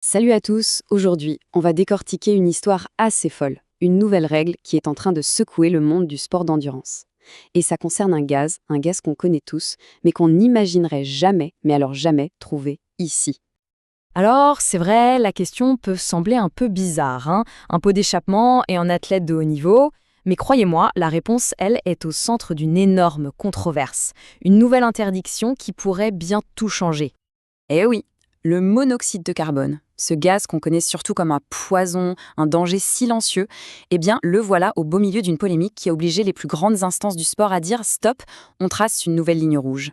Salut à tous, aujourd'hui, on va décortiquer une histoire assez folle, une nouvelle règle qui est en train de secouer le monde du sport d'endurance. Et ça concerne un gaz qu'on connaît tous, mais qu'on n'imaginerait jamais, mais alors jamais, trouver ici. Alors, c'est vrai, la question peut sembler un peu bizarre, hein, un pot d'échappement et un athlète de haut niveau, mais croyez-moi, la réponse, elle, est au centre d'une énorme controverse, une nouvelle interdiction qui pourrait bien tout changer. Eh oui, le monoxyde de carbone, ce gaz qu'on connaît surtout comme un poison, un danger silencieux, eh bien, le voilà au beau milieu d'une polémique qui a obligé les plus grandes instances du sport à dire stop, on trace une nouvelle ligne rouge.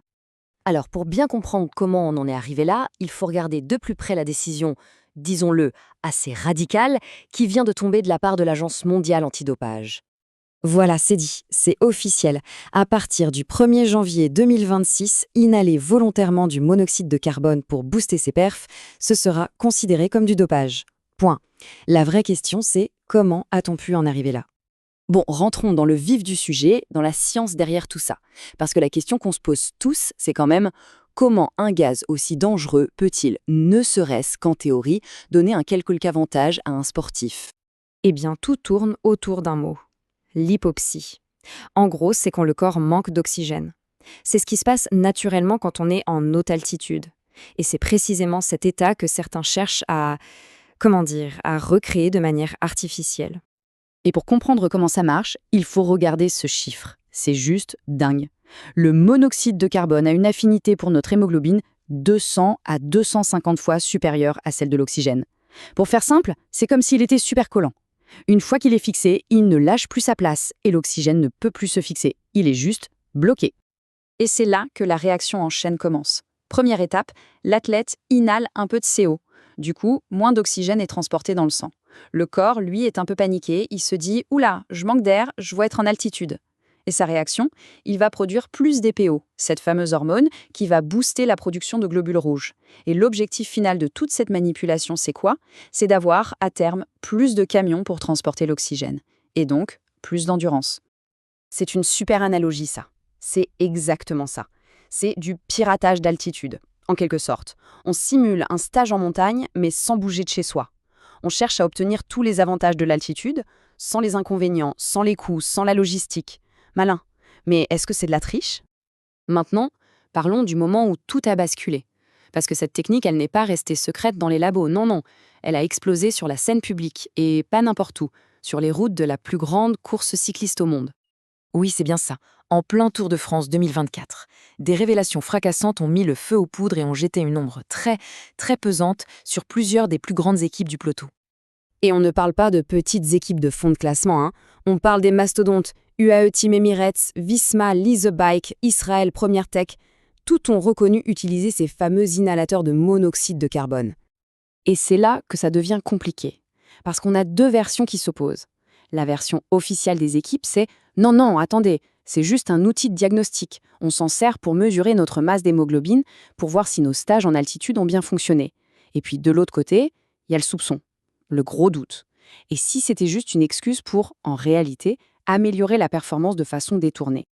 Alors, pour bien comprendre comment on en est arrivé là, il faut regarder de plus près la décision, disons-le, assez radicale, qui vient de tomber de la part de l'Agence mondiale antidopage. Voilà, c'est dit, c'est officiel. À partir du 1er janvier 2026, inhaler volontairement du monoxyde de carbone pour booster ses perfs, ce sera considéré comme du dopage. Point. La vraie question, c'est comment a-t-on pu en arriver là? Bon, rentrons dans le vif du sujet, dans la science derrière tout ça. Parce que la question qu'on se pose tous, c'est quand même comment un gaz aussi dangereux peut-il, ne serait-ce qu'en théorie, donner un quelconque avantage à un sportif? Eh bien, tout tourne autour d'un mot, l'hypoxie. En gros, c'est quand le corps manque d'oxygène. C'est ce qui se passe naturellement quand on est en haute altitude. Et c'est précisément cet état que certains cherchent à recréer de manière artificielle. Et pour comprendre comment ça marche, il faut regarder ce chiffre. C'est juste dingue. Le monoxyde de carbone a une affinité pour notre hémoglobine 200 à 250 fois supérieure à celle de l'oxygène. Pour faire simple, c'est comme s'il était super collant. Une fois qu'il est fixé, il ne lâche plus sa place et l'oxygène ne peut plus se fixer. Il est juste bloqué. Et c'est là que la réaction en chaîne commence. Première étape, l'athlète inhale un peu de CO. Du coup, moins d'oxygène est transporté dans le sang. Le corps, lui, est un peu paniqué. Il se dit « Oula, je manque d'air, je dois être en altitude ». Et sa réaction, il va produire plus d'EPO, cette fameuse hormone qui va booster la production de globules rouges. Et l'objectif final de toute cette manipulation, c'est quoi? C'est d'avoir, à terme, plus de camions pour transporter l'oxygène. Et donc, plus d'endurance. C'est une super analogie, ça. C'est exactement ça. C'est du piratage d'altitude, en quelque sorte. On simule un stage en montagne, mais sans bouger de chez soi. On cherche à obtenir tous les avantages de l'altitude, sans les inconvénients, sans les coûts, sans la logistique. Malin. Mais est-ce que c'est de la triche? Maintenant, parlons du moment où tout a basculé. Parce que cette technique, elle n'est pas restée secrète dans les labos, non, non. Elle a explosé sur la scène publique, et pas n'importe où, sur les routes de la plus grande course cycliste au monde. Oui, c'est bien ça. En plein Tour de France 2024, des révélations fracassantes ont mis le feu aux poudres et ont jeté une ombre très, très pesante sur plusieurs des plus grandes équipes du peloton. Et on ne parle pas de petites équipes de fond de classement, hein. On parle des mastodontes, UAE Team Emirates, Visma, Lease a Bike, Israël Première Tech. Tout ont reconnu utiliser ces fameux inhalateurs de monoxyde de carbone. Et c'est là que ça devient compliqué. Parce qu'on a deux versions qui s'opposent. La version officielle des équipes, c'est « Non, non, attendez, c'est juste un outil de diagnostic. On s'en sert pour mesurer notre masse d'hémoglobine, pour voir si nos stages en altitude ont bien fonctionné. » Et puis de l'autre côté, il y a le soupçon, le gros doute. Et si c'était juste une excuse pour, en réalité, améliorer la performance de façon détournée?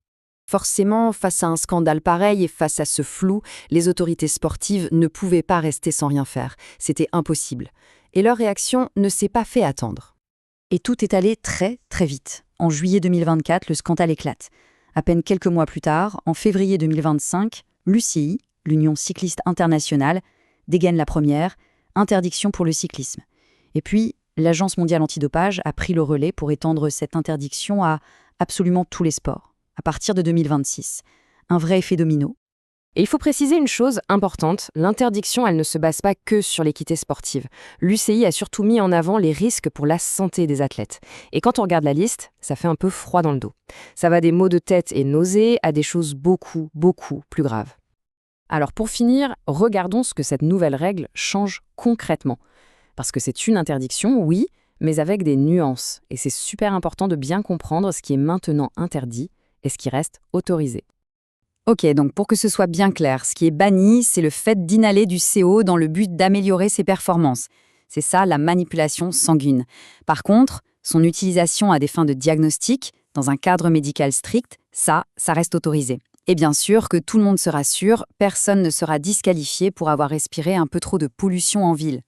Forcément, face à un scandale pareil et face à ce flou, les autorités sportives ne pouvaient pas rester sans rien faire. C'était impossible. Et leur réaction ne s'est pas fait attendre. Et tout est allé très, très vite. En juillet 2024, le scandale éclate. À peine quelques mois plus tard, en février 2025, l'UCI, l'Union cycliste internationale, dégaine la première, interdiction pour le cyclisme. Et puis, l'Agence mondiale antidopage a pris le relais pour étendre cette interdiction à absolument tous les sports, à partir de 2026. Un vrai effet domino. Et il faut préciser une chose importante, l'interdiction, elle ne se base pas que sur l'équité sportive. L'UCI a surtout mis en avant les risques pour la santé des athlètes. Et quand on regarde la liste, ça fait un peu froid dans le dos. Ça va des maux de tête et nausées à des choses beaucoup, beaucoup plus graves. Alors pour finir, regardons ce que cette nouvelle règle change concrètement. Parce que c'est une interdiction, oui, mais avec des nuances. Et c'est super important de bien comprendre ce qui est maintenant interdit et ce qui reste autorisé. Ok, donc pour que ce soit bien clair, ce qui est banni, c'est le fait d'inhaler du CO dans le but d'améliorer ses performances. C'est ça la manipulation sanguine. Par contre, son utilisation à des fins de diagnostic, dans un cadre médical strict, ça reste autorisé. Et bien sûr que tout le monde sera sûr, personne ne sera disqualifié pour avoir respiré un peu trop de pollution en ville.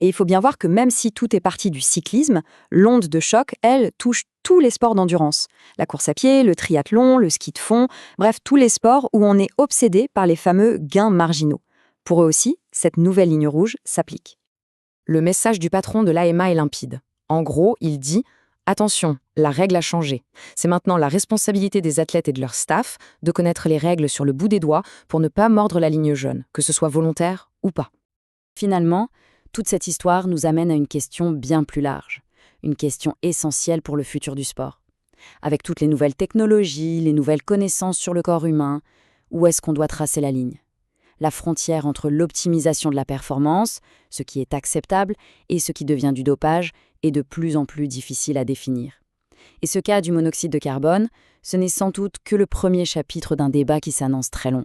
Et il faut bien voir que même si tout est parti du cyclisme, l'onde de choc, elle, touche tous les sports d'endurance. La course à pied, le triathlon, le ski de fond, bref, tous les sports où on est obsédé par les fameux gains marginaux. Pour eux aussi, cette nouvelle ligne rouge s'applique. Le message du patron de l'AMA est limpide. En gros, il dit « Attention, la règle a changé. C'est maintenant la responsabilité des athlètes et de leur staff de connaître les règles sur le bout des doigts pour ne pas mordre la ligne jaune, que ce soit volontaire ou pas. » Finalement, toute cette histoire nous amène à une question bien plus large, une question essentielle pour le futur du sport. Avec toutes les nouvelles technologies, les nouvelles connaissances sur le corps humain, où est-ce qu'on doit tracer la ligne ? La frontière entre l'optimisation de la performance, ce qui est acceptable, et ce qui devient du dopage, est de plus en plus difficile à définir. Et ce cas du monoxyde de carbone, ce n'est sans doute que le premier chapitre d'un débat qui s'annonce très long.